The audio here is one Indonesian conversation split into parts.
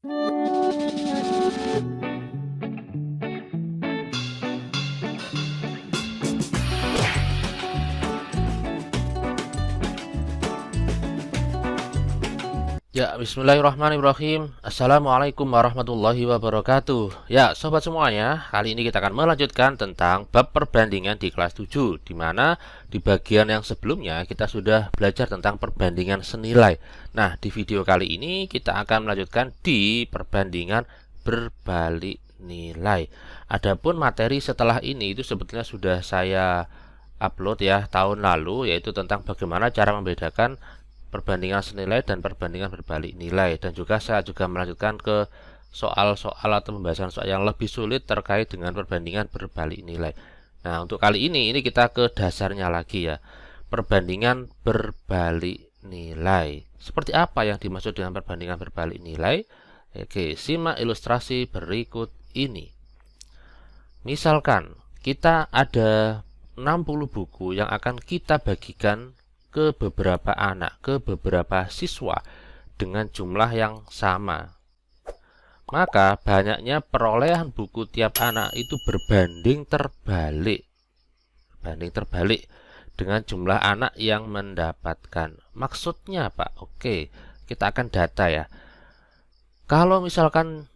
Ya, bismillahirrahmanirrahim. Assalamualaikum warahmatullahi wabarakatuh. Ya, sobat semuanya, kali ini kita akan melanjutkan tentang bab perbandingan di kelas 7, di mana di bagian yang sebelumnya kita sudah belajar tentang perbandingan senilai. Nah, di video kali ini kita akan melanjutkan di perbandingan berbalik nilai. Adapun materi setelah ini itu sebetulnya sudah saya upload ya tahun lalu, yaitu tentang bagaimana cara membedakan perbandingan senilai dan perbandingan berbalik nilai, dan juga saya juga melanjutkan ke soal-soal atau pembahasan soal yang lebih sulit terkait dengan perbandingan berbalik nilai. Nah, untuk kali ini kita ke dasarnya lagi ya. Perbandingan berbalik nilai. Seperti apa yang dimaksud dengan perbandingan berbalik nilai? Oke, simak ilustrasi berikut ini. Misalkan kita ada 60 buku yang akan kita bagikan ke beberapa anak, ke beberapa siswa dengan jumlah yang sama. Maka banyaknya perolehan buku tiap anak itu berbanding terbalik. Berbanding terbalik dengan jumlah anak yang mendapatkan. Maksudnya apa? Oke, kita akan data ya. Kalau misalkan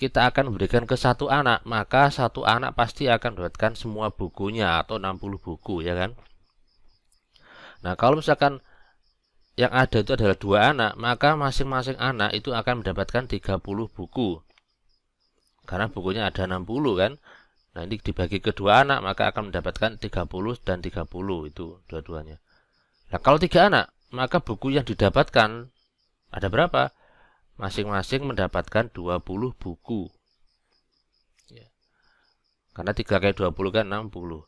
kita akan memberikan ke satu anak, maka satu anak pasti akan mendapatkan semua bukunya atau 60 buku ya kan? Nah, kalau misalkan yang ada itu adalah dua anak, maka masing-masing anak itu akan mendapatkan 30 buku. Karena bukunya ada 60 kan. Nah, ini dibagi ke dua anak, maka akan mendapatkan 30 dan 30 itu dua-duanya. Nah, kalau tiga anak, maka buku yang didapatkan ada berapa? Masing-masing mendapatkan 20 buku. Ya. Karena 3 kali 20 kan 60.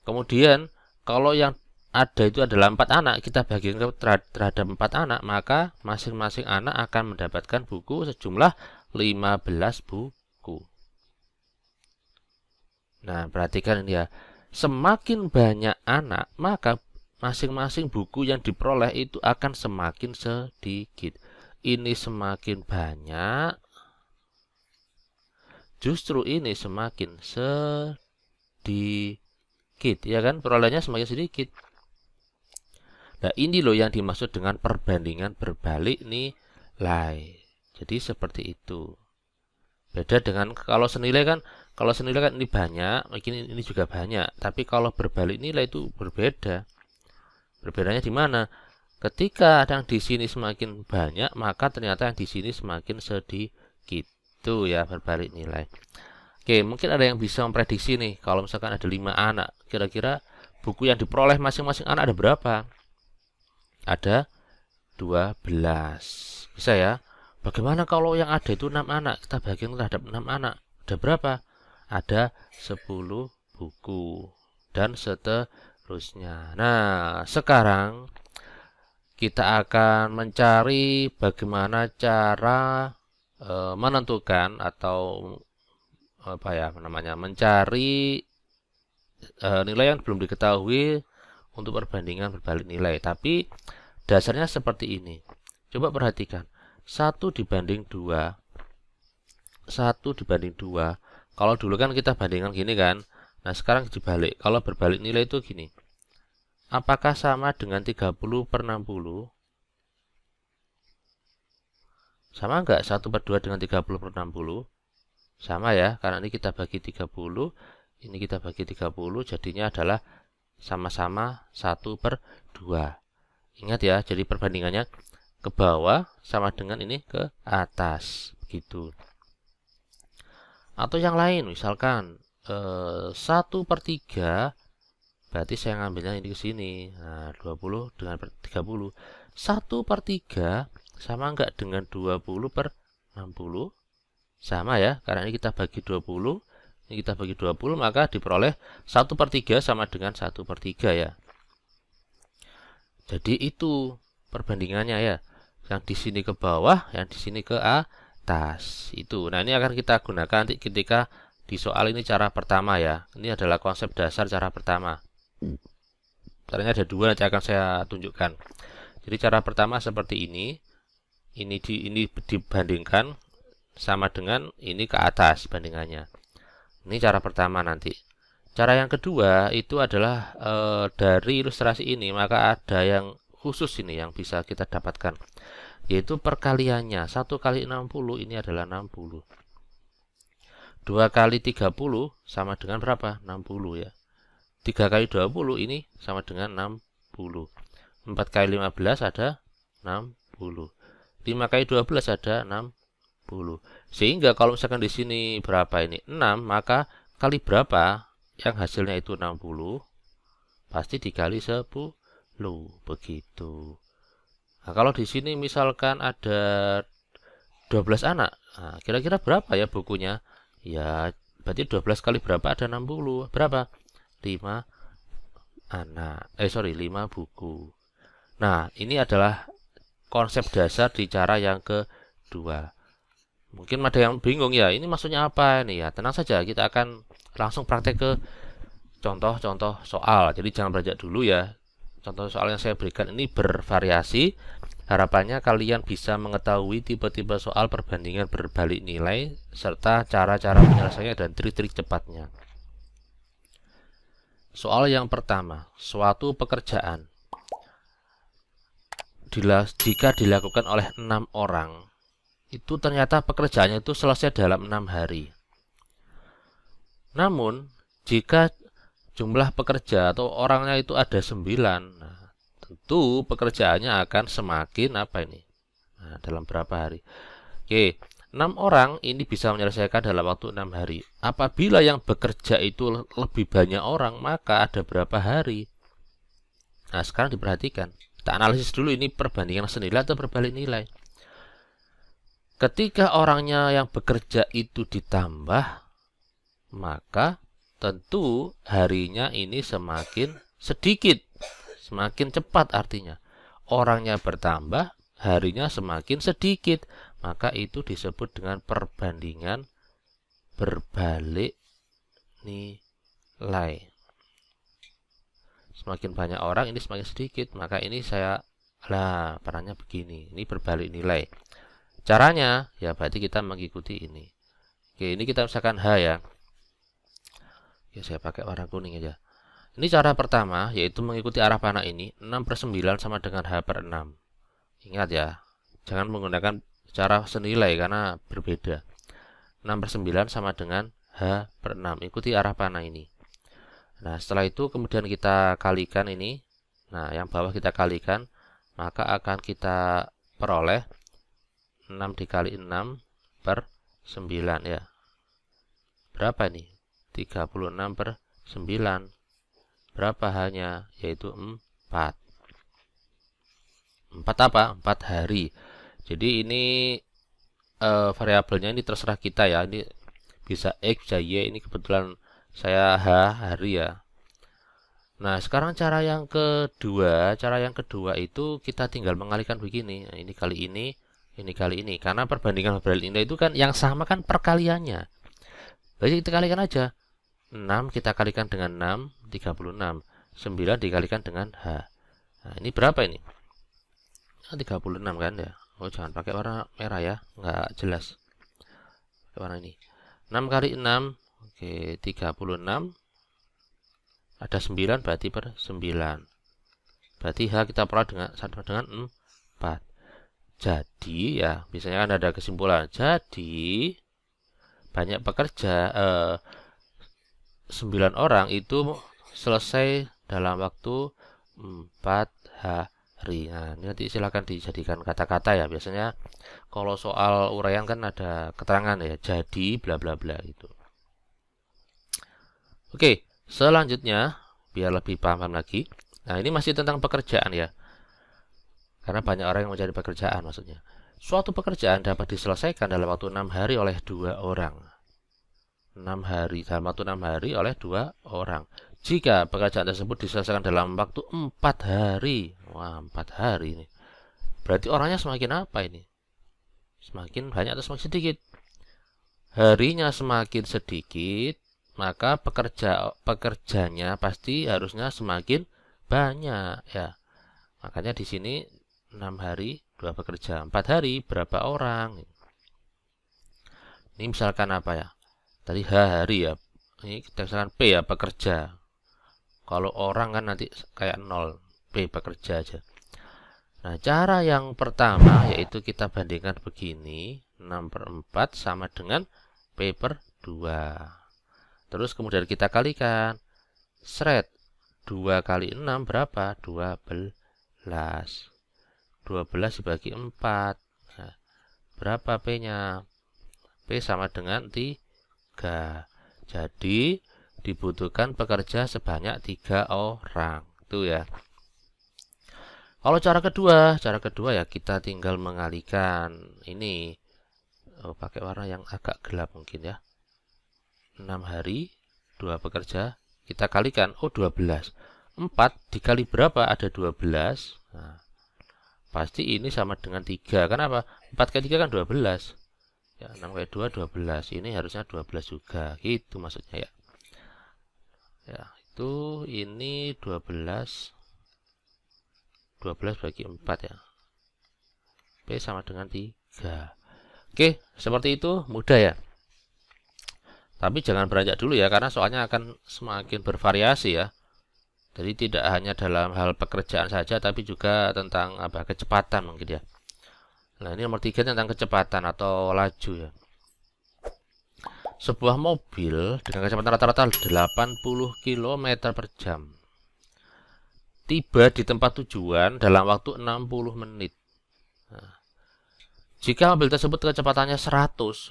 Kemudian, kalau yang ada itu adalah 4 anak, kita bagikan terhadap 4 anak, maka masing-masing anak akan mendapatkan buku sejumlah 15 buku. Nah, perhatikan ini ya. Semakin banyak anak, maka masing-masing buku yang diperoleh itu akan semakin sedikit. Ini semakin banyak, justru ini semakin sedikit, ya kan? Perolehannya semakin sedikit. Nah, ini loh yang dimaksud dengan perbandingan berbalik nilai. Jadi seperti itu. Beda dengan kalau senilai kan ini banyak, ini juga banyak. Tapi kalau berbalik nilai itu berbeda. Berbedanya di mana? Ketika yang di sini semakin banyak, maka ternyata yang di sini semakin sedikit. Itu ya berbalik nilai. Oke, mungkin ada yang bisa memprediksi nih, kalau misalkan ada 5 anak, kira-kira buku yang diperoleh masing-masing anak ada berapa? Ada 12. Bisa ya? Bagaimana kalau yang ada itu 6 anak? Kita bagikan terhadap 6 anak. Ada berapa? Ada 10 buku. Dan seterusnya. Nah, sekarang kita akan mencari bagaimana cara menentukan atau apa ya namanya, mencari nilai yang belum diketahui untuk perbandingan berbalik nilai. Tapi dasarnya seperti ini. Coba perhatikan. 1 dibanding 2. 1 dibanding 2. Kalau dulu kan kita bandingkan gini kan. Nah, sekarang dibalik. Kalau berbalik nilai itu gini. Apakah sama dengan 30 per 60? Sama enggak 1 per 2 dengan 30 per 60? Sama ya, karena ini kita bagi 30. Ini kita bagi 30. Jadinya adalah sama-sama 1 per 2. Ingat ya, jadi perbandingannya ke bawah sama dengan ini ke atas. Begitu. Atau yang lain, misalkan 1 per 3, berarti saya ngambilnya ini ke sini. Nah, 20 dengan 30. 1 per 3 sama enggak dengan 20 per 60? Sama ya, karena ini kita bagi 20. Ini kita bagi 20, maka diperoleh 1 per 3 sama dengan 1 per 3 ya. Jadi itu perbandingannya ya. Yang di sini ke bawah, yang di sini ke atas. Itu. Nah, ini akan kita gunakan nanti ketika di soal ini cara pertama ya. Ini adalah konsep dasar cara pertama. Caranya ada dua, nanti akan saya tunjukkan. Jadi cara pertama seperti ini. Ini dibandingkan sama dengan ini ke atas bandingannya. Ini cara pertama nanti. Cara yang kedua itu adalah dari ilustrasi ini, maka ada yang khusus ini yang bisa kita dapatkan, yaitu perkaliannya. 1 kali 60 ini adalah 60. 2 kali 30 sama dengan berapa? 60 ya. 3 kali 20 ini sama dengan 60. 4 kali 15 ada 60. 5 kali 12 ada 60. Sehingga kalau misalkan di sini berapa ini? 6, maka kali berapa yang hasilnya itu 60? Pasti dikali 10. Begitu. Nah, kalau di sini misalkan ada 12 anak. Nah, kira-kira berapa ya bukunya? Ya, berarti 12 kali berapa ada 60? Berapa? 5 anak. 5 buku. Nah, ini adalah konsep dasar di cara yang kedua. Mungkin ada yang bingung ya, ini maksudnya apa ini ya? Tenang saja, kita akan langsung praktek ke contoh-contoh soal. Jadi jangan beranjak dulu ya. Contoh soal yang saya berikan ini bervariasi. Harapannya kalian bisa mengetahui tipe-tipe soal perbandingan berbalik nilai serta cara-cara penyelesaiannya dan trik-trik cepatnya. Soal yang pertama, suatu pekerjaan jika dilakukan oleh 6 orang, itu ternyata pekerjaannya itu selesai dalam 6 hari. Namun, jika jumlah pekerja atau orangnya itu ada 9, nah, tentu pekerjaannya akan semakin apa ini? Nah, dalam berapa hari? Oke, 6 orang ini bisa menyelesaikan dalam waktu 6 hari. Apabila yang bekerja itu lebih banyak orang, maka ada berapa hari? Nah, sekarang diperhatikan. Kita analisis dulu ini perbandingan senilai atau berbalik nilai. Ketika orangnya yang bekerja itu ditambah, maka tentu harinya ini semakin sedikit, semakin cepat artinya. Orangnya bertambah, harinya semakin sedikit, maka itu disebut dengan perbandingan berbalik nilai. Semakin banyak orang ini semakin sedikit, maka ini perannya begini. Ini berbalik nilai. Caranya ya berarti kita mengikuti ini. Oke, ini kita misalkan H ya. Oke, saya pakai warna kuning aja. Ini cara pertama, yaitu mengikuti arah panah ini. 6/9 sama dengan H per 6. Ingat ya, jangan menggunakan cara senilai karena berbeda. 6/9 sama dengan H per 6. Ikuti arah panah ini. Nah, setelah itu kemudian kita kalikan ini. Nah, yang bawah kita kalikan, maka akan kita peroleh 6 dikali 6 per 9 ya. Berapa ini? 36 per 9. Berapa hanya? Yaitu 4. 4 apa? 4 hari. Jadi ini variabelnya ini terserah kita ya. Ini bisa X, bisa Y. Ini kebetulan saya hari ya. Nah, sekarang cara yang kedua itu kita tinggal mengalihkan begini. Nah, ini kali ini kali ini. Karena perbandingan berbalik nilai itu kan yang sama kan perkaliannya. Jadi kita kalikan aja. 6 kita kalikan dengan 6, 36. 9 dikalikan dengan H. Nah, ini berapa ini? 36 kan ya. Oh, jangan pakai warna merah ya, nggak jelas. Pakai warna ini. 6 kali 6, oke, 36. Ada 9 berarti per 9. Berarti H kita peroleh dengan 4. Jadi ya, biasanya kan ada kesimpulan. Jadi banyak pekerja 9 orang itu selesai dalam waktu 4 hari. Nah, ini nanti silakan dijadikan kata-kata ya. Biasanya kalau soal uraian kan ada keterangan ya, jadi bla bla bla gitu. Oke, selanjutnya biar lebih paham lagi. Nah, ini masih tentang pekerjaan ya. Karena banyak orang yang mencari pekerjaan maksudnya. Suatu pekerjaan dapat diselesaikan dalam waktu 6 hari oleh 2 orang. 6 hari, dalam waktu 6 hari oleh 2 orang. Jika pekerjaan tersebut diselesaikan dalam waktu 4 hari. Wah, 4 hari ini. Berarti orangnya semakin apa ini? Semakin banyak atau semakin sedikit? Harinya semakin sedikit, maka pekerjanya pasti harusnya semakin banyak ya. Makanya di sini 6 hari 2 pekerja, 4 hari berapa orang? Ini misalkan apa ya? Tadi hari ya. Ini kita misalkan P ya, pekerja. Kalau orang kan nanti kayak 0, P pekerja aja. Nah, cara yang pertama yaitu kita bandingkan begini, 6/4 sama dengan P/2. Terus kemudian kita kalikan. Seret, 2 kali 6 berapa? 12. 12 dibagi 4. Nah, berapa P-nya? P sama dengan 3. Jadi, dibutuhkan pekerja sebanyak 3 orang. Itu ya. Kalau cara kedua ya kita tinggal mengalihkan ini. Pakai warna yang agak gelap mungkin ya. 6 hari, 2 pekerja, kita kalikan. 12. 4 dikali berapa? Ada 12. Nah, pasti ini sama dengan 3. Kenapa? 4 kali 3 kan 12. Ya, 6 kali 2, 12. Ini harusnya 12 juga. Gitu maksudnya ya. Ya, itu ini 12 bagi 4 ya. P sama dengan 3. Oke, seperti itu mudah ya. Tapi jangan beranjak dulu ya, karena soalnya akan semakin bervariasi ya. Jadi tidak hanya dalam hal pekerjaan saja, tapi juga tentang kecepatan mungkin ya. Nah, ini nomor 3 tentang kecepatan atau laju ya. Sebuah mobil dengan kecepatan rata-rata 80 km per jam tiba di tempat tujuan dalam waktu 60 menit. Nah, jika mobil tersebut kecepatannya 100,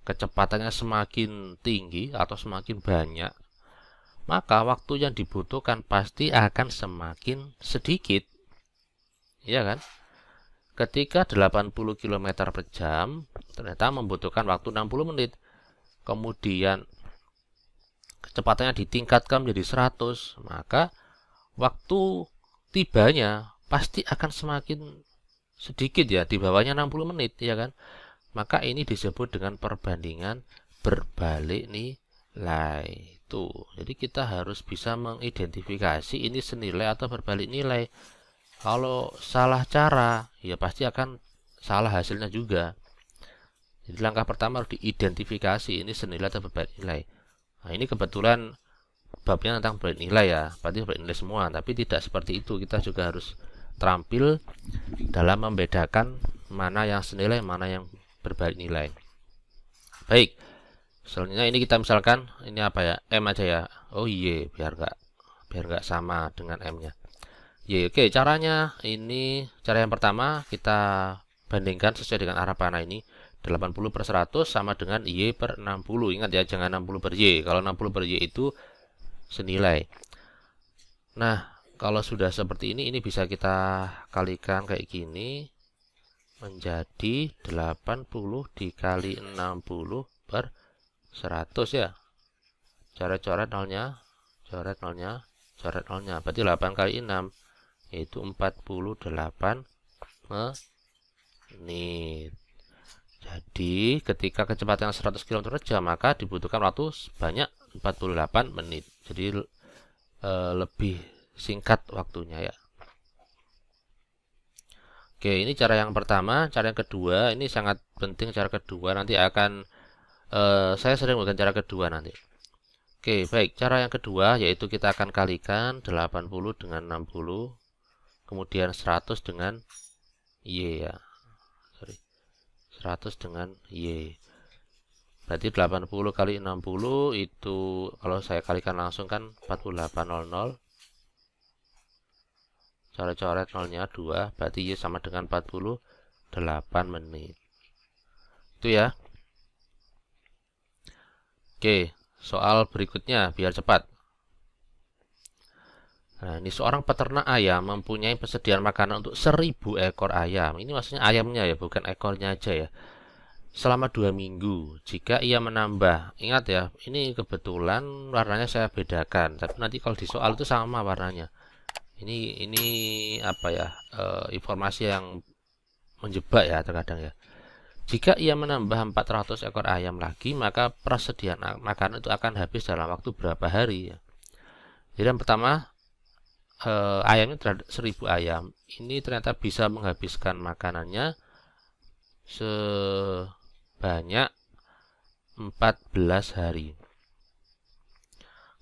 kecepatannya semakin tinggi atau semakin banyak, maka waktu yang dibutuhkan pasti akan semakin sedikit. Iya kan? Ketika 80 km per jam, ternyata membutuhkan waktu 60 menit. Kemudian kecepatannya ditingkatkan menjadi 100, maka waktu tibanya pasti akan semakin sedikit ya, di bawahnya 60 menit ya kan. Maka ini disebut dengan perbandingan berbalik nilai. Tuh, jadi kita harus bisa mengidentifikasi ini senilai atau berbalik nilai. Kalau salah cara, ya pasti akan salah hasilnya juga. Jadi langkah pertama harus diidentifikasi ini senilai atau berbalik nilai. Nah, ini kebetulan babnya tentang berbalik nilai ya, berarti berbalik nilai semua, tapi tidak seperti itu. Kita juga harus terampil dalam membedakan mana yang senilai, mana yang berbalik nilai. Baik, selanjutnya ini kita misalkan ini apa ya, M aja ya. Oh iya, biar nggak sama dengan M-nya. Y, oke, caranya ini cara yang pertama kita bandingkan sesuai dengan arah panah ini. 80/100 sama dengan Y/60. Ingat ya, jangan 60/Y. Kalau 60/Y itu senilai. Nah, kalau sudah seperti ini bisa kita kalikan kayak gini menjadi 80 dikali 60/100 ya. Coret-coret nolnya, coret nolnya, coret nolnya. Berarti 8 kali 6 yaitu 48 menit. Jadi ketika kecepatan 100 km per jam maka dibutuhkan waktu sebanyak 48 menit. Jadi lebih singkat waktunya ya. Oke, ini cara yang pertama. Cara yang kedua ini sangat penting. Cara kedua nanti akan saya sering menggunakan cara kedua nanti. Oke, baik. Cara yang kedua yaitu kita akan kalikan 80 dengan 60, kemudian 100 dengan Y ya. 100 dengan Y. Berarti 80 kali 60 itu kalau saya kalikan langsung kan 4800. Coret-coret nolnya 2, berarti Y sama dengan 48 menit. Itu ya. Oke, soal berikutnya biar cepat. Nah, ini seorang peternak ayam mempunyai persediaan makanan untuk 1000 ekor ayam. Ini maksudnya ayamnya ya, bukan ekornya aja ya. Selama 2 minggu. Jika ia menambah, ingat ya, ini kebetulan warnanya saya bedakan. Tapi nanti kalau di soal itu sama warnanya. Ini apa ya? Informasi yang menjebak ya terkadang ya. Jika ia menambah 400 ekor ayam lagi, maka persediaan makanan itu akan habis dalam waktu berapa hari ya. Jadi yang pertama, ayamnya terhadap 1000 ayam ini ternyata bisa menghabiskan makanannya sebanyak 14 hari.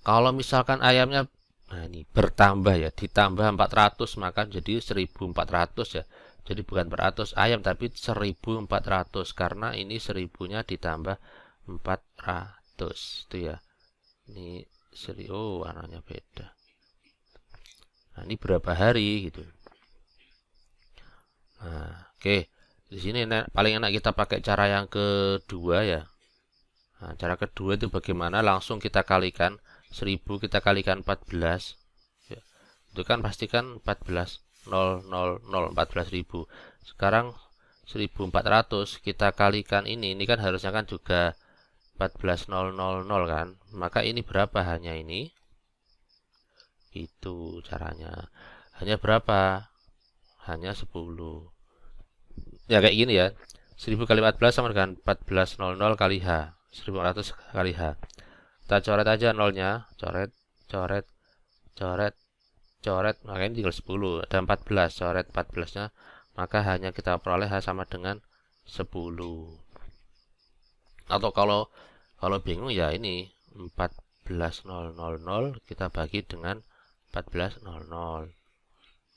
Kalau misalkan ayamnya ini bertambah ya, ditambah 400 maka jadi 1400 ya. Jadi bukan 400 ayam tapi 1400 karena ini 1000-nya ditambah 400 itu ya. Ini warnanya beda. Nah, ini berapa hari gitu. Nah, oke. Di sini paling enak kita pakai cara yang kedua ya. Nah, cara kedua itu bagaimana? Langsung kita kalikan 1000 kita kalikan 14 ya. Itu kan pastikan 14.000. Sekarang 1400 kita kalikan ini kan harusnya kan juga 14.000 kan. Maka ini berapa hanya ini? Itu caranya. Hanya berapa? Hanya 10. Ya kayak gini ya. 1000 kali 14 sama dengan 14.000 kali H. 1400 kali H. Kita coret aja nolnya, coret, maka ini tinggal 10, ada 14, coret 14-nya, maka hanya kita peroleh H sama dengan 10. Atau kalau bingung ya ini 14.000 kita bagi dengan 14.00.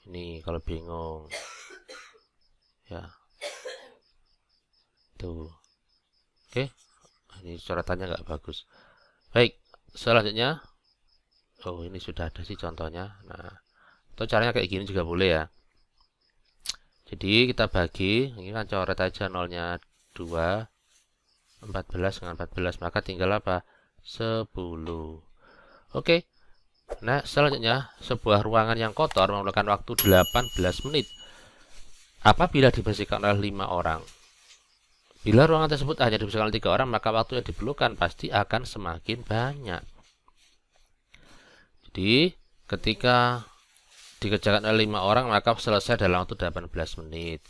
Ini kalau bingung. Ya. Tuh. Oke. Ini coretannya nggak bagus. Baik, selanjutnya, ini sudah ada sih contohnya. Nah, atau caranya kayak gini juga boleh ya. Jadi kita bagi, ini kan coret aja nolnya 2, 14 dengan 14, maka tinggal apa? 10. Oke. Nah, selanjutnya, sebuah ruangan yang kotor memerlukan waktu 18 menit. Apabila dibersihkan oleh 5 orang. Bila ruangan tersebut hanya dibersihkan oleh 3 orang, maka waktu yang diperlukan pasti akan semakin banyak. Jadi, ketika dikerjakan oleh 5 orang, maka selesai dalam waktu 18 menit.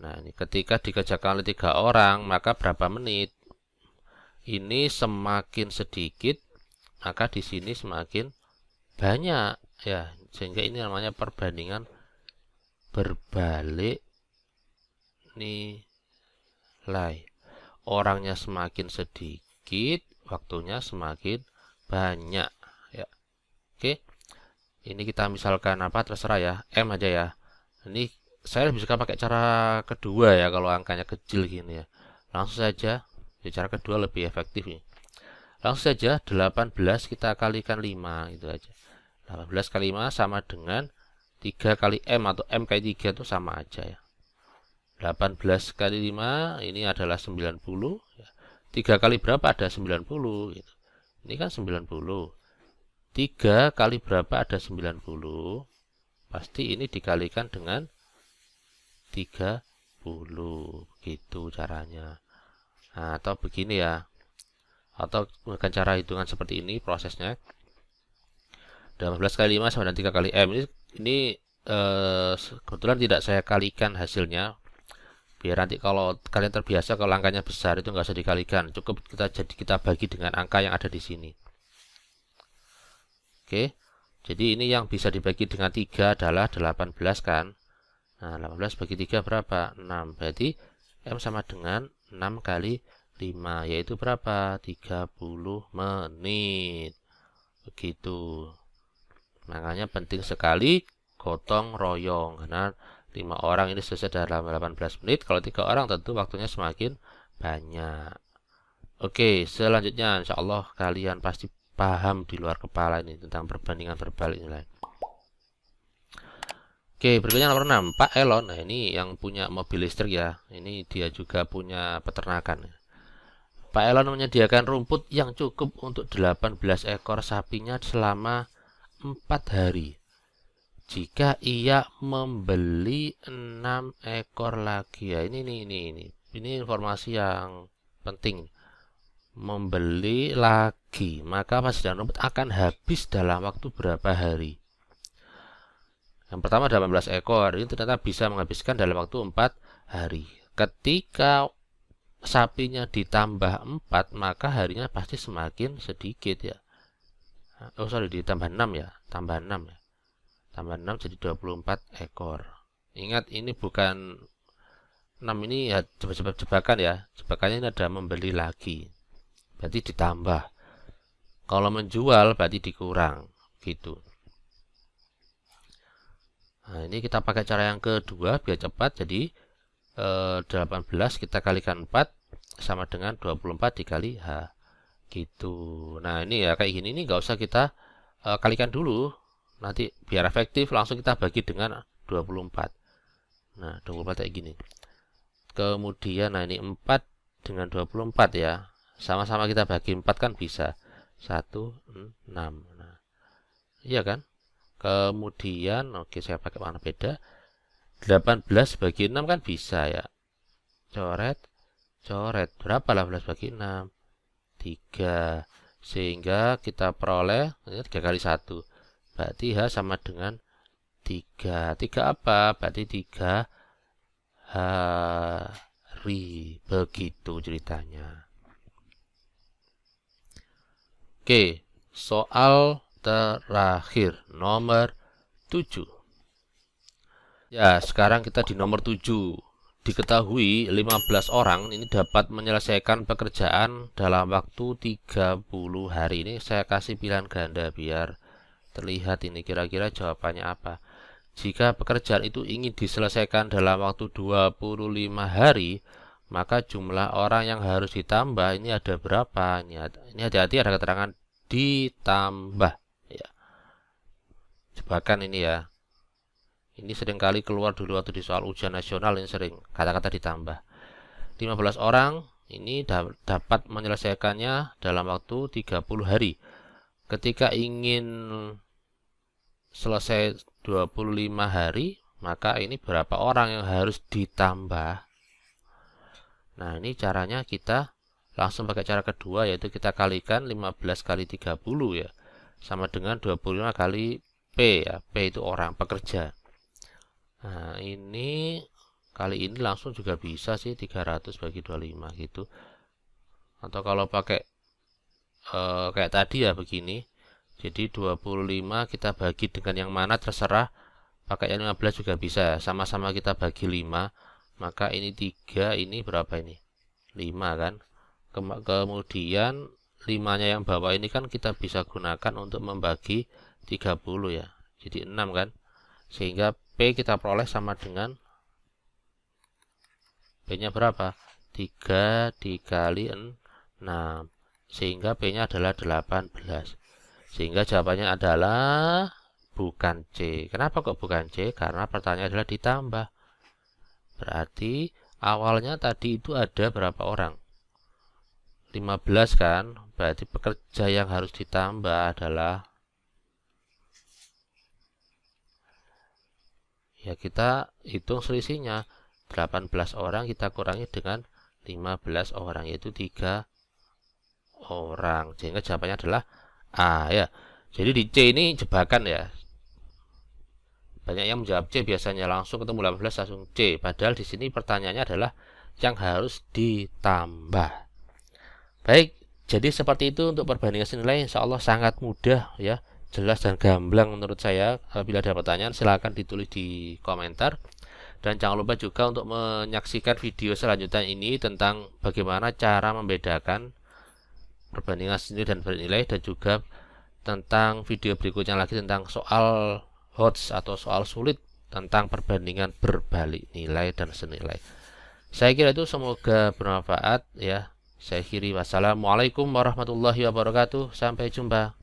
Nah, ini ketika dikerjakan oleh 3 orang, maka berapa menit? Ini semakin sedikit, maka di sini semakin banyak ya. Sehingga ini namanya perbandingan berbalik nilai. Orangnya semakin sedikit, waktunya semakin banyak ya. Oke. Ini kita misalkan apa terserah ya, M aja ya. Ini saya lebih suka pakai cara kedua ya kalau angkanya kecil gini ya. Langsung saja, ya, cara kedua lebih efektif nih. Langsung saja 18 kita kalikan 5 gitu aja. 18 kali 5 sama dengan 3 kali M atau M kali 3 itu sama aja ya. 18 kali 5 ini adalah 90 ya. 3 kali berapa ada 90 gitu. Ini kan 90. 3 kali berapa ada 90. Pasti ini dikalikan dengan 30. Begitu caranya. Nah, atau begini ya. Atau menggunakan cara hitungan seperti ini prosesnya. 18 kali 5 sama dengan 3 kali M. Ini kebetulan tidak saya kalikan hasilnya. Biar nanti kalau kalian terbiasa kalau angkanya besar itu nggak usah dikalikan. Cukup kita bagi dengan angka yang ada di sini. Oke. Jadi ini yang bisa dibagi dengan 3 adalah 18 kan. Nah, 18 bagi 3 berapa? 6. Berarti M sama dengan 6 kali 5. Yaitu berapa? 30 menit. Begitu. Makanya penting sekali gotong royong. Karena 5 orang ini selesai dalam 18 menit. Kalau 3 orang tentu waktunya semakin banyak. Oke, selanjutnya insya Allah kalian pasti paham di luar kepala ini tentang perbandingan berbalik nilai. Oke, berikutnya nomor 6, Pak Elon. Nah, ini yang punya mobil listrik ya. Ini dia juga punya peternakan. Pak Elon menyediakan rumput yang cukup untuk 18 ekor sapinya selama 4 hari. Jika ia membeli 6 ekor lagi ya, ini informasi yang penting. Membeli lagi, maka persediaan rumput akan habis dalam waktu berapa hari? Yang pertama 18 ekor, ini ternyata bisa menghabiskan dalam waktu 4 hari. Ketika sapinya ditambah 4, maka harinya pasti semakin sedikit ya. Oh sorry, ditambah 6 ya, tambah 6 ya. Tambah 6 jadi 24 ekor. Ingat ini bukan 6 ini ya jebakan ya. Jebakannya ini ada membeli lagi. berarti ditambah. Kalau menjual berarti dikurang, gitu. Nah, ini kita pakai cara yang kedua biar cepat. Jadi 18 kita kalikan 4 sama dengan 24 dikali H, gitu. Nah, ini ya kayak gini, ini nggak usah kita kalikan dulu. Nanti biar efektif langsung kita bagi dengan 24. Nah, 24 kayak gini. Kemudian, nah ini 4 dengan 24 ya. Sama-sama kita bagi 4 kan bisa. 1, 6. Nah, iya kan? Kemudian, oke saya pakai warna beda. 18 bagi 6 kan bisa ya. Coret, coret. Berapa 18 bagi 6? 3. Sehingga kita peroleh 3 kali 1. Berarti H sama dengan 3. 3 apa? Berarti 3 hari. Begitu ceritanya. Oke, soal terakhir nomor 7. Ya, sekarang kita di nomor 7. Diketahui 15 orang ini dapat menyelesaikan pekerjaan dalam waktu 30 hari. Ini saya kasih pilihan ganda biar terlihat ini kira-kira jawabannya apa. Jika pekerjaan itu ingin diselesaikan dalam waktu 25 hari, maka jumlah orang yang harus ditambah ini ada berapa? Ini hati-hati ada keterangan ditambah ya. Jebakan ini ya. Ini seringkali keluar dulu waktu di soal ujian nasional, ini sering kata-kata ditambah. 15 orang ini dapat menyelesaikannya dalam waktu 30 hari. Ketika ingin selesai 25 hari, maka ini berapa orang yang harus ditambah? Nah, ini caranya kita langsung pakai cara kedua, yaitu kita kalikan 15 kali 30 ya. Sama dengan 25 kali P ya. P itu orang pekerja. Nah, ini kali ini langsung juga bisa sih 300 bagi 25 gitu. Atau kalau pakai kayak tadi ya begini. Jadi 25 kita bagi dengan yang mana terserah. Pakai yang 15 juga bisa. Sama-sama kita bagi 5. Maka ini 3, ini berapa ini? 5 kan. Kemudian 5-nya yang bawah ini kan kita bisa gunakan untuk membagi 30 ya. Jadi 6 kan. Sehingga P kita peroleh sama dengan P-nya berapa? 3 dikali 6. Sehingga P-nya adalah 18. Sehingga jawabannya adalah bukan C. Kenapa kok bukan C? Karena pertanyaan adalah ditambah. Berarti awalnya tadi itu ada berapa orang? 15 kan? Berarti pekerja yang harus ditambah adalah, ya kita hitung selisihnya. 18 orang kita kurangi dengan 15 orang, yaitu 3 orang. Sehingga jawabannya adalah A ya. Jadi di C ini jebakan ya. Banyak yang menjawab C biasanya langsung ketemu 18 langsung C. Padahal di sini pertanyaannya adalah yang harus ditambah. Baik, jadi seperti itu untuk perbandingan nilai. Insya Allah sangat mudah ya. Jelas dan gamblang menurut saya. Apabila ada pertanyaan silahkan ditulis di komentar. Dan jangan lupa juga untuk menyaksikan video selanjutnya ini tentang bagaimana cara membedakan perbandingan nilai dan bernilai, dan juga tentang video berikutnya lagi tentang soal HOTS atau soal sulit tentang perbandingan berbalik nilai dan senilai. Saya kira itu semoga bermanfaat ya. Saya akhiri, wassalamualaikum warahmatullahi wabarakatuh. Sampai jumpa.